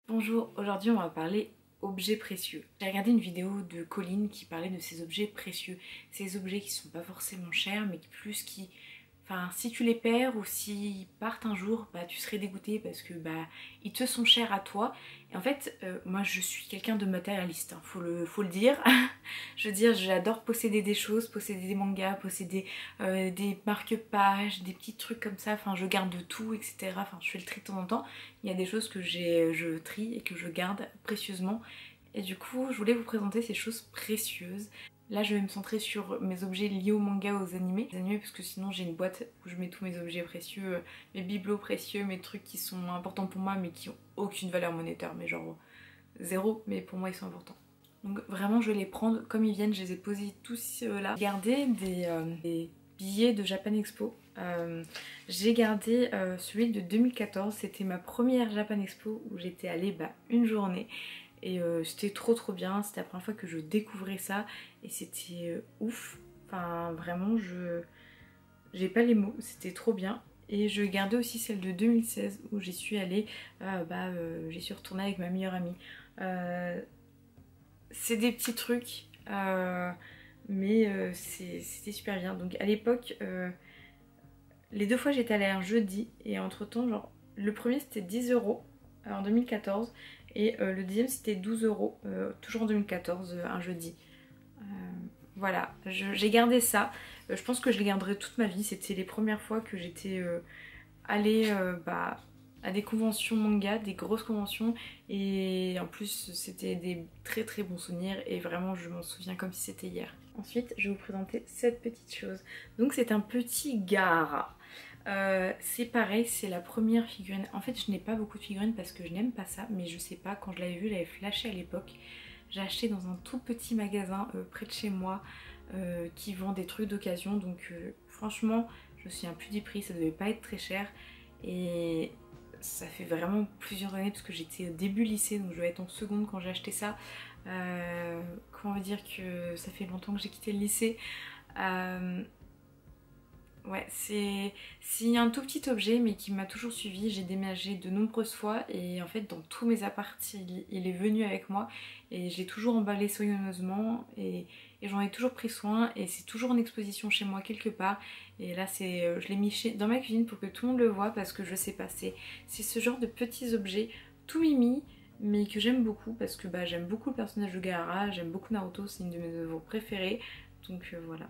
Bonjour, aujourd'hui on va parler objets précieux. J'ai regardé une vidéo de Colline qui parlait de ces objets précieux. Ces objets qui sont pas forcément chers mais qui... Enfin, si tu les perds ou s'ils partent un jour, bah tu serais dégoûté parce que ils te sont chers à toi. Et en fait, moi je suis quelqu'un de matérialiste, hein, faut le dire. Je veux dire, j'adore posséder des choses, posséder des mangas, posséder des marque-pages, des petits trucs comme ça. Enfin, je garde tout, etc. Enfin, je fais le tri de temps en temps. Il y a des choses que je trie et que je garde précieusement. Et du coup, je voulais vous présenter ces choses précieuses. Là, je vais me centrer sur mes objets liés au manga, aux animés. Les animés, parce que sinon, j'ai une boîte où je mets tous mes objets précieux, mes bibelots précieux, mes trucs qui sont importants pour moi, mais qui ont aucune valeur monétaire, mais genre zéro, mais pour moi, ils sont importants. Donc vraiment, je vais les prendre comme ils viennent. Je les ai posés tous là. J'ai gardé des billets de Japan Expo. J'ai gardé celui de 2014. C'était ma première Japan Expo où j'étais allée une journée. Et c'était trop bien, c'était la première fois que je découvrais ça et c'était ouf. Enfin vraiment j'ai pas les mots, c'était trop bien. Et je gardais aussi celle de 2016 où j'y suis allée, j'y suis retournée avec ma meilleure amie. C'est des petits trucs, mais c'était super bien. Donc à l'époque, les deux fois j'étais allée un jeudi et entre temps, genre le premier c'était 10 € en 2014. Et le deuxième c'était 12 €, toujours en 2014, un jeudi. Voilà, j'ai gardé ça. Je pense que je les garderai toute ma vie. C'était les premières fois que j'étais allée à des conventions manga, des grosses conventions. Et en plus c'était des très bons souvenirs et vraiment je m'en souviens comme si c'était hier. Ensuite je vais vous présenter cette petite chose. Donc c'est un petit Gaara. C'est pareil, c'est la première figurine. En fait, je n'ai pas beaucoup de figurines parce que je n'aime pas ça, mais je sais pas, quand je l'avais vu, j'avais flashé à l'époque. J'ai acheté dans un tout petit magasin près de chez moi qui vend des trucs d'occasion. Donc franchement, je me souviens plus du prix, ça devait pas être très cher. Et ça fait vraiment plusieurs années parce que j'étais au début lycée, donc je vais être en seconde quand j'ai acheté ça. Comment dire que ça fait longtemps que j'ai quitté le lycée. Ouais, c'est un tout petit objet mais qui m'a toujours suivi. J'ai déménagé de nombreuses fois et en fait dans tous mes apparts il est venu avec moi et je l'ai toujours emballé soigneusement et j'en ai toujours pris soin et c'est toujours en exposition chez moi quelque part. Et là je l'ai mis dans ma cuisine pour que tout le monde le voit parce que je sais pas, c'est ce genre de petits objets tout mimi mais que j'aime beaucoup parce que j'aime beaucoup le personnage de Gaara, j'aime beaucoup Naruto, c'est une de mes œuvres préférées, donc voilà.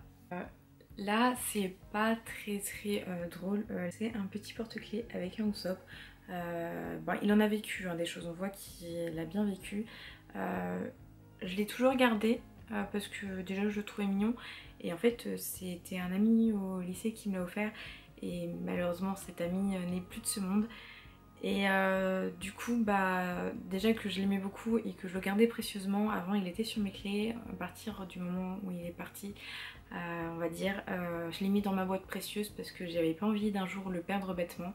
Là, c'est pas très drôle, c'est un petit porte-clés avec un Usopp. Il en a vécu des choses, on voit qu'il a bien vécu. Je l'ai toujours gardé parce que déjà je le trouvais mignon et en fait c'était un ami au lycée qui me l'a offert et malheureusement cet ami n'est plus de ce monde. Et du coup déjà que je l'aimais beaucoup et que je le gardais précieusement, avant il était sur mes clés, à partir du moment où il est parti on va dire, je l'ai mis dans ma boîte précieuse parce que j'avais pas envie d'un jour le perdre bêtement.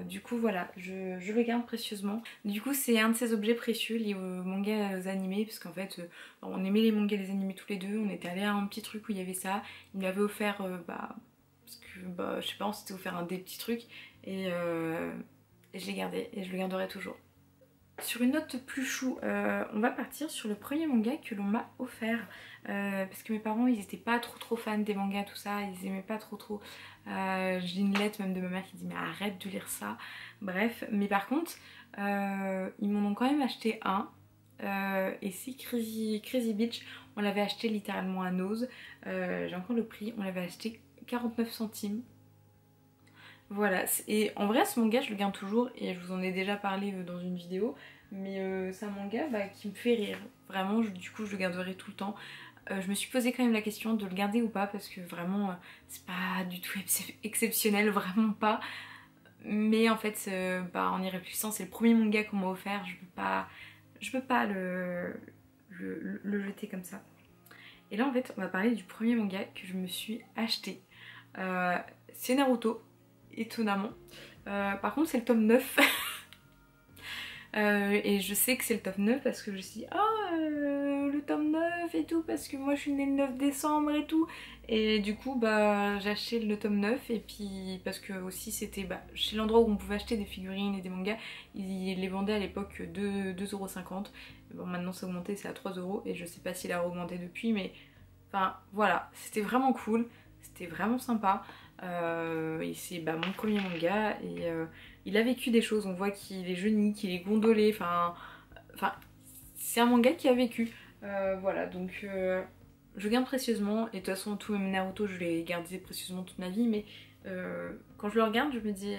Du coup voilà, je le garde précieusement. Du coup c'est un de ces objets précieux liés aux mangas, aux animés, parce qu'en fait on aimait les mangas et les animés tous les deux, on était allés à un petit truc où il y avait ça, il me l'avait offert parce que je sais pas, on s'était offert des petits trucs et je l'ai gardé et je le garderai toujours. Sur une note plus chou, on va partir sur le premier manga que l'on m'a offert parce que mes parents ils étaient pas trop fans des mangas, tout ça, ils aimaient pas trop. J'ai une lettre même de ma mère qui dit mais arrête de lire ça, bref. Mais par contre ils m'en ont quand même acheté un et c'est Crazy Beach, on l'avait acheté littéralement à Nose, j'ai encore le prix, on l'avait acheté 49 centimes. Voilà, et en vrai ce manga je le garde toujours et je vous en ai déjà parlé dans une vidéo, mais c'est un manga qui me fait rire, vraiment du coup je le garderai tout le temps. Je me suis posé quand même la question de le garder ou pas parce que vraiment c'est pas du tout exceptionnel, vraiment pas. Mais en fait en y réfléchissant c'est le premier manga qu'on m'a offert, je peux pas le jeter comme ça. Et là en fait on va parler du premier manga que je me suis acheté. C'est Naruto. Étonnamment. Par contre c'est le tome 9 et je sais que c'est le tome 9 parce que je me suis dit le tome 9 9 et tout parce que moi je suis née le 9 décembre et tout. Et du coup bah j'ai acheté le tome 9 et puis parce que aussi c'était chez l'endroit où on pouvait acheter des figurines et des mangas, ils les vendaient à l'époque 2,50 €. Bon maintenant c'est augmenté, c'est à 3 € et je sais pas s'il a augmenté depuis mais enfin voilà, c'était vraiment cool, c'était vraiment sympa. Et c'est mon premier manga et il a vécu des choses, on voit qu'il est jeune, qu'il est gondolé, enfin c'est un manga qui a vécu. Voilà, donc je garde précieusement, et de toute façon tout même Naruto je l'ai gardé précieusement toute ma vie, mais quand je le regarde je me dis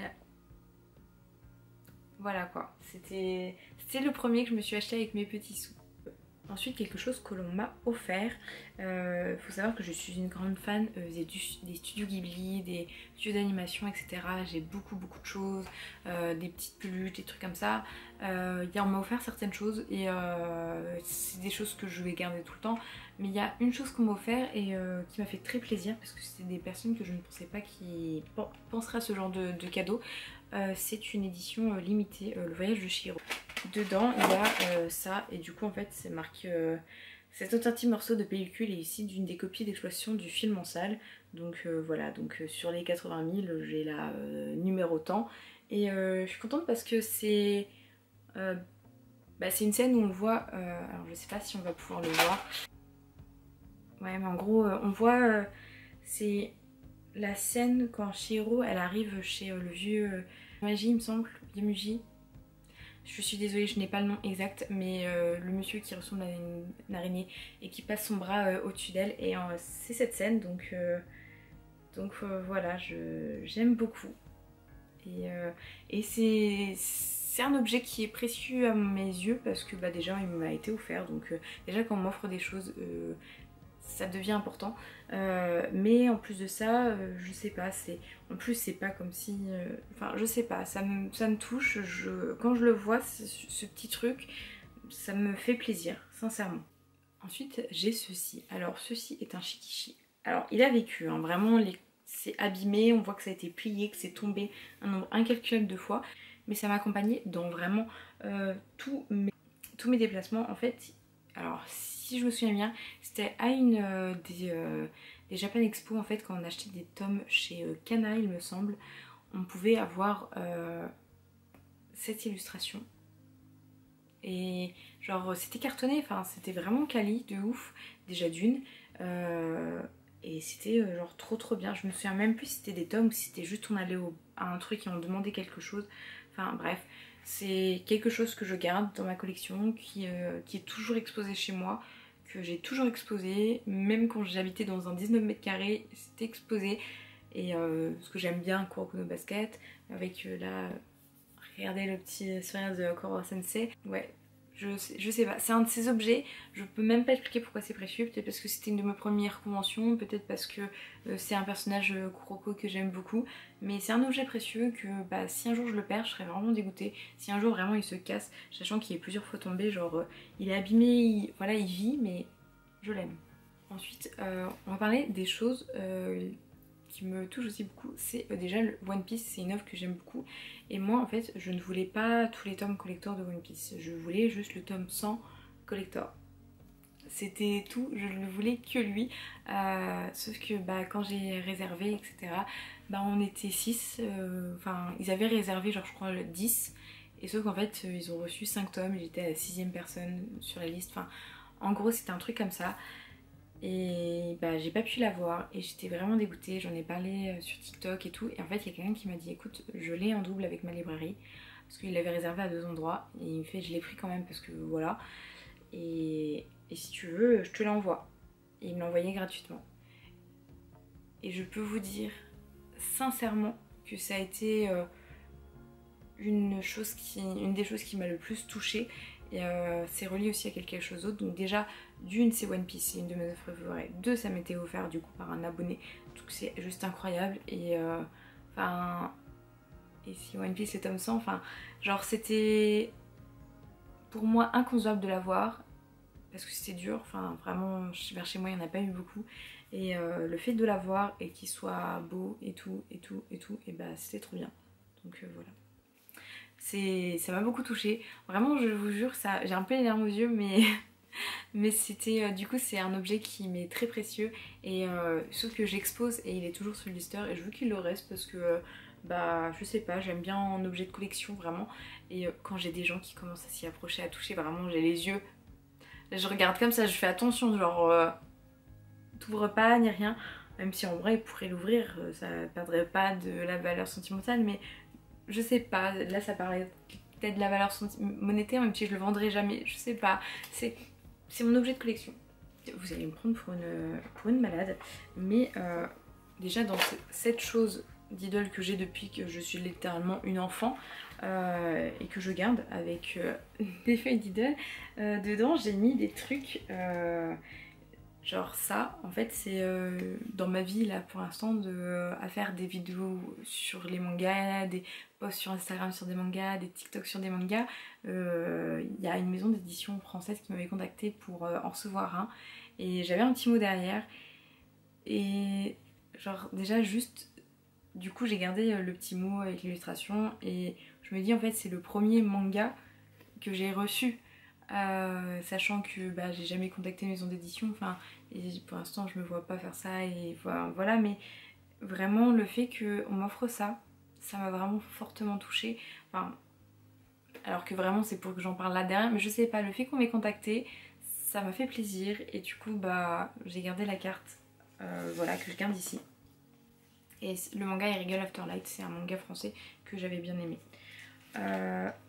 voilà quoi, c'était le premier que je me suis acheté avec mes petits sous. Ensuite, quelque chose que l'on m'a offert. Faut savoir que je suis une grande fan des studios Ghibli, des studios d'animation, etc. J'ai beaucoup de choses, des petites peluches, des trucs comme ça. On m'a offert certaines choses et c'est des choses que je vais garder tout le temps. Mais il y a une chose qu'on m'a offert et qui m'a fait très plaisir parce que c'était des personnes que je ne pensais pas qui penseraient à ce genre de cadeau. C'est une édition limitée, le voyage de Chihiro. Dedans il y a ça et du coup en fait c'est marqué cet authentique morceau de pellicule est ici d'une des copies d'exploitation du film en salle. Donc voilà, donc sur les 80 000 j'ai la numéro tant et je suis contente parce que c'est une scène où on le voit, alors je sais pas si on va pouvoir le voir. Ouais mais en gros on voit c'est la scène quand Chihiro elle arrive chez le vieux Yamuji il me semble, Yamuji. Je suis désolée, je n'ai pas le nom exact, mais le monsieur qui ressemble à une araignée et qui passe son bras au-dessus d'elle, et c'est cette scène, donc voilà, j'aime beaucoup. Et c'est un objet qui est précieux à mes yeux parce que déjà il m'a été offert, donc déjà quand on m'offre des choses, ça devient important. Mais en plus de ça, je sais pas, en plus c'est pas comme si... Enfin je sais pas, ça me touche, quand je le vois, ce petit truc, ça me fait plaisir, sincèrement. Ensuite j'ai ceci. Alors ceci est un shikishi. Alors il a vécu, hein, vraiment c'est abîmé, on voit que ça a été plié, que c'est tombé un nombre incalculable de fois. Mais ça m'a accompagné dans vraiment tous mes déplacements. En fait, alors si je me souviens bien, c'était à une des Japan Expo en fait, quand on achetait des tomes chez Kana il me semble, on pouvait avoir cette illustration. Et genre c'était cartonné, enfin c'était vraiment quali de ouf, déjà d'une. Et c'était genre trop bien. Je me souviens même plus si c'était des tomes ou si c'était juste on allait à un truc et on demandait quelque chose. Enfin bref, c'est quelque chose que je garde dans ma collection, qui est toujours exposé chez moi, que j'ai toujours exposé, même quand j'habitais dans un 19 mètres carrés, c'était exposé. Et ce que j'aime bien, Kuroko no Basket, avec là, regardez le petit sourire de Koro Sensei. Ouais, je sais pas, c'est un de ces objets, je peux même pas expliquer pourquoi c'est précieux, peut-être parce que c'était une de mes premières conventions, peut-être parce que c'est un personnage Kuroko que j'aime beaucoup, mais c'est un objet précieux que si un jour je le perds, je serais vraiment dégoûtée. Si un jour vraiment il se casse, sachant qu'il est plusieurs fois tombé, genre il est abîmé, voilà, il vit, mais je l'aime. Ensuite, on va parler des choses qui me touche aussi beaucoup, c'est déjà le One Piece, c'est une œuvre que j'aime beaucoup. Et moi en fait je ne voulais pas tous les tomes collector de One Piece, je voulais juste le tome 100 collector. C'était tout, je ne voulais que lui. Sauf que quand j'ai réservé, etc., on était 6, enfin ils avaient réservé genre je crois le 10. Et sauf qu'en fait ils ont reçu 5 tomes, j'étais la 6ème personne sur la liste. Enfin en gros c'était un truc comme ça. Et j'ai pas pu la voir et j'étais vraiment dégoûtée, j'en ai parlé sur TikTok et tout. Et en fait il y a quelqu'un qui m'a dit écoute, je l'ai en double avec ma librairie, parce qu'il l'avait réservé à 2 endroits. Et il me fait je l'ai pris quand même parce que voilà. Et si tu veux je te l'envoie. Et il me l'a envoyé gratuitement. Et je peux vous dire sincèrement que ça a été une des choses qui m'a le plus touchée. Et c'est relié aussi à quelque chose d'autre. Donc déjà, d'une c'est One Piece, c'est une de mes œuvres préférées. Deux, ça m'était offert du coup par un abonné. Donc c'est juste incroyable. Et et si One Piece est tome 100, enfin genre c'était pour moi inconcevable de l'avoir. Parce que c'était dur, enfin vraiment vers chez moi il n'y en a pas eu beaucoup. Et le fait de l'avoir et qu'il soit beau et tout, et c'était trop bien. Donc voilà. Ça m'a beaucoup touchée. Vraiment, je vous jure, j'ai un peu les larmes aux yeux, mais Mais c'était du coup c'est un objet qui m'est très précieux et sauf que j'expose et il est toujours sur le blister et je veux qu'il le reste parce que bah je sais pas, j'aime bien en objet de collection vraiment et quand j'ai des gens qui commencent à s'y approcher, à toucher, vraiment j'ai les yeux, je regarde comme ça, je fais attention genre t'ouvres pas ni rien, même si en vrai il pourrait l'ouvrir, ça perdrait pas de la valeur sentimentale mais je sais pas, là ça paraît peut-être de la valeur monétaire même si je le vendrai jamais, je sais pas, c'est mon objet de collection. Vous allez me prendre pour une malade, mais déjà dans cette chose d'idole que j'ai depuis que je suis littéralement une enfant et que je garde avec des feuilles d'idole, dedans j'ai mis des trucs genre ça. En fait c'est dans ma vie là pour l'instant à faire des vidéos sur les mangas, des posts sur Instagram sur des mangas, des TikTok sur des mangas. Il y a une maison d'édition française qui m'avait contactée pour en recevoir un et j'avais un petit mot derrière et genre déjà juste du coup j'ai gardé le petit mot avec l'illustration et je me dis en fait c'est le premier manga que j'ai reçu sachant que bah, j'ai jamais contacté une maison d'édition, enfin et pour l'instant je me vois pas faire ça et voilà mais vraiment le fait qu'on m'offre ça, ça m'a vraiment fortement touchée, enfin alors que vraiment c'est pour que j'en parle là derrière mais je sais pas, le fait qu'on m'ait contacté ça m'a fait plaisir et du coup bah j'ai gardé la carte voilà que je garde ici et le manga Irregular Afterlight c'est un manga français que j'avais bien aimé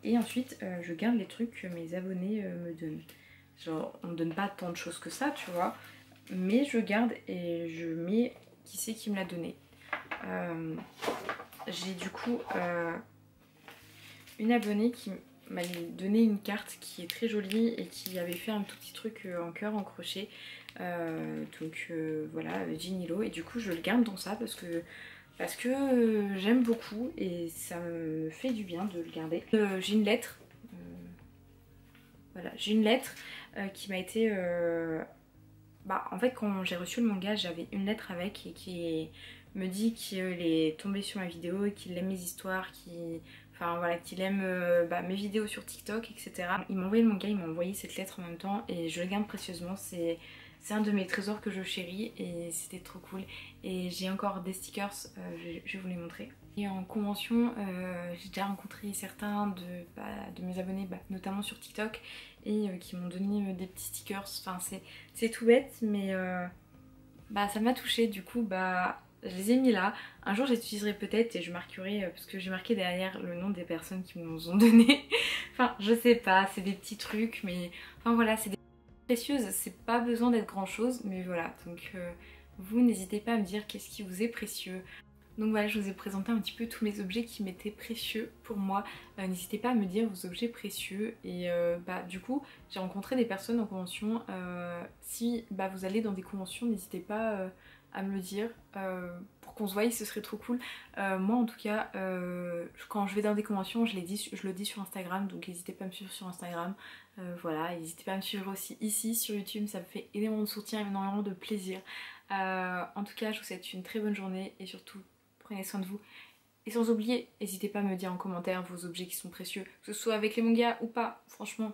et ensuite je garde les trucs que mes abonnés me donnent, genre on me donne pas tant de choses que ça tu vois mais je garde et je mets qui c'est qui me l'a donné. J'ai du coup une abonnée qui m'a donné une carte qui est très jolie et qui avait fait un tout petit truc en cœur en crochet. Donc voilà, Ginilo. Et du coup je le garde dans ça parce que j'aime beaucoup et ça me fait du bien de le garder. J'ai une lettre. Voilà, j'ai une lettre qui m'a été... Bah en fait quand j'ai reçu le manga j'avais une lettre avec et qui me dit qu'il est tombé sur ma vidéo et qu'il aime mes histoires, enfin voilà, qu'il aime bah, mes vidéos sur TikTok, etc. Il m'a envoyé le manga, il m'a envoyé cette lettre en même temps et je le garde précieusement, c'est un de mes trésors que je chéris et c'était trop cool. Et j'ai encore des stickers, je vais vous les montrer. Et en convention, j'ai déjà rencontré certains de mes abonnés, bah, notamment sur TikTok, et qui m'ont donné des petits stickers. Enfin, c'est tout bête, mais bah, ça m'a touchée. Du coup, bah, je les ai mis là. Un jour, j'utiliserai peut-être et je marquerai, parce que j'ai marqué derrière le nom des personnes qui nous ont donné. Enfin, je sais pas, c'est des petits trucs, mais enfin voilà, c'est des précieuses. C'est pas besoin d'être grand chose, mais voilà. Donc, vous n'hésitez pas à me dire qu'est-ce qui vous est précieux. Donc voilà, je vous ai présenté un petit peu tous mes objets qui m'étaient précieux pour moi. N'hésitez pas à me dire vos objets précieux. Et bah du coup, j'ai rencontré des personnes en convention. Si bah, vous allez dans des conventions, n'hésitez pas à me le dire. Pour qu'on se voie, ce serait trop cool. Moi en tout cas, quand je vais dans des conventions, je le dis sur Instagram. Donc n'hésitez pas à me suivre sur Instagram. Voilà, n'hésitez pas à me suivre aussi ici sur YouTube. Ça me fait énormément de soutien, énormément de plaisir. En tout cas, je vous souhaite une très bonne journée et surtout, prenez soin de vous. Et sans oublier, n'hésitez pas à me dire en commentaire vos objets qui sont précieux, que ce soit avec les mangas ou pas, franchement,